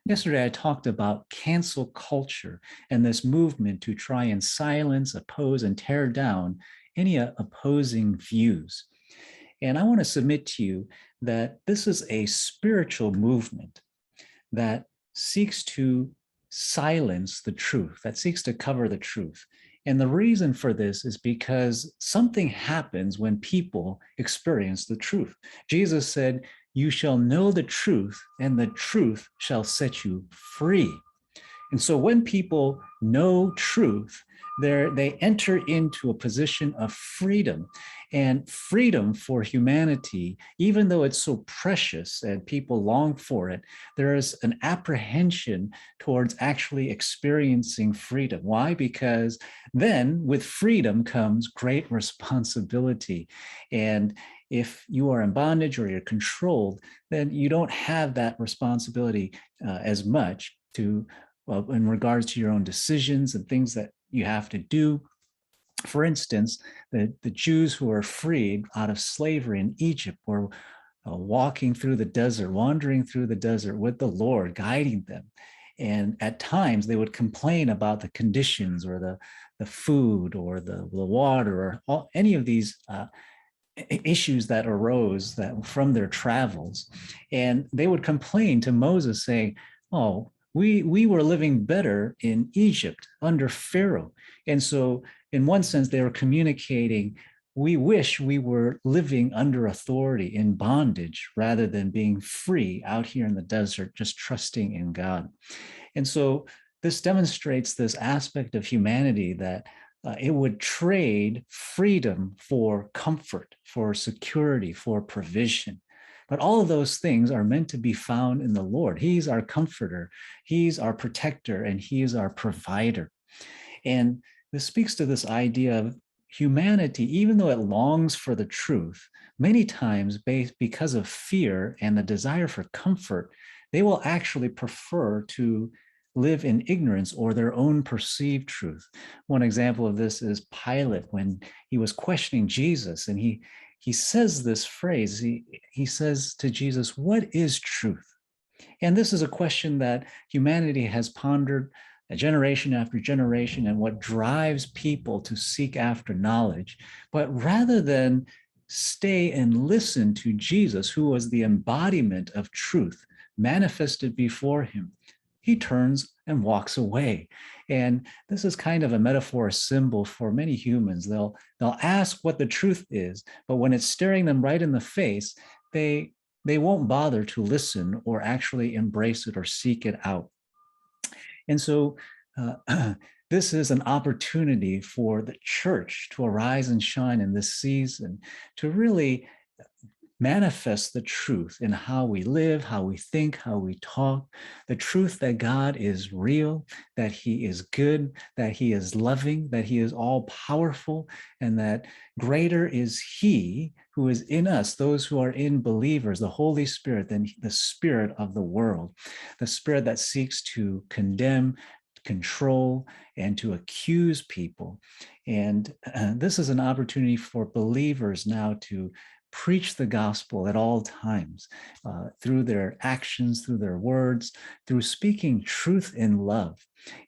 Yesterday, I talked about cancel culture and this movement to try and silence, oppose, and tear down any opposing views. And I want to submit to you that this is a spiritual movement that seeks to silence the truth, that seeks to cover the truth. And the reason for this is because something happens when people experience the truth. Jesus said, "You shall know the truth, and the truth shall set you free." And so when people know truth, they enter into a position of freedom. And freedom for humanity, even though it's so precious and people long for it, there is an apprehension towards actually experiencing freedom. Why? Because then with freedom comes great responsibility. And if you are in bondage or you're controlled, then you don't have that responsibility as much to well, in regards to your own decisions and things that you have to do. For instance, the Jews who were freed out of slavery in Egypt were walking through the desert, wandering through the desert with the Lord guiding them. And at times they would complain about the conditions or the food or the water or any of these issues that arose that from their travels. And they would complain to Moses saying, "Oh, we were living better in Egypt under Pharaoh." And so in one sense, they were communicating, we wish we were living under authority in bondage rather than being free out here in the desert, just trusting in God. And so this demonstrates this aspect of humanity that it would trade freedom for comfort, for security, for provision. But all of those things are meant to be found in the Lord. He's our comforter, He's our protector, and He is our provider. And this speaks to this idea of humanity, even though it longs for the truth, many times because of fear and the desire for comfort, they will actually prefer to live in ignorance or their own perceived truth. One example of this is Pilate when he was questioning Jesus, and he says this phrase. He says to Jesus, "What is truth?" And this is a question that humanity has pondered generation after generation and what drives people to seek after knowledge. But rather than stay and listen to Jesus, who was the embodiment of truth manifested before him, he turns and walks away. And this is kind of a metaphor, a symbol for many humans. They'll ask what the truth is, but when it's staring them right in the face, they won't bother to listen or actually embrace it or seek it out. And so this is an opportunity for the church to arise and shine in this season, to really manifest the truth in how we live, how we think, how we talk, the truth that God is real, that He is good, that He is loving, that He is all powerful, and that greater is He who is in us, those who are in believers, the Holy Spirit, than the spirit of the world, the spirit that seeks to condemn, control, and to accuse people. And this is an opportunity for believers now to preach the gospel at all times through their actions, through their words, through speaking truth in love.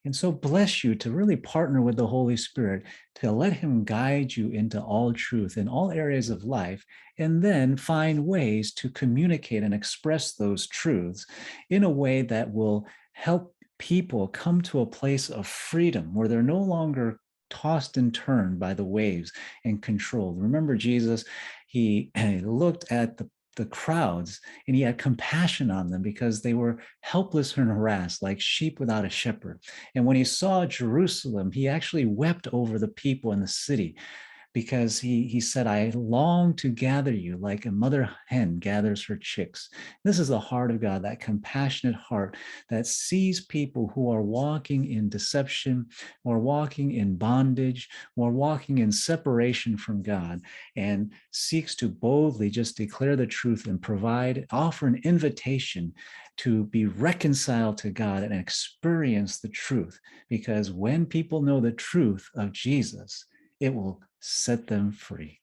And so bless you to really partner with the Holy Spirit to let Him guide you into all truth in all areas of life, and then find ways to communicate and express those truths in a way that will help people come to a place of freedom where they're no longer tossed and turned by the waves and controlled. Remember, Jesus, he looked at the crowds and he had compassion on them because they were helpless and harassed like sheep without a shepherd. And when he saw Jerusalem, he actually wept over the people in the city because he said, "I long to gather you like a mother hen gathers her chicks." This is the heart of God, that compassionate heart that sees people who are walking in deception or walking in bondage or walking in separation from God, and seeks to boldly just declare the truth and offer an invitation to be reconciled to God and experience the truth. Because when people know the truth of Jesus, it will set them free.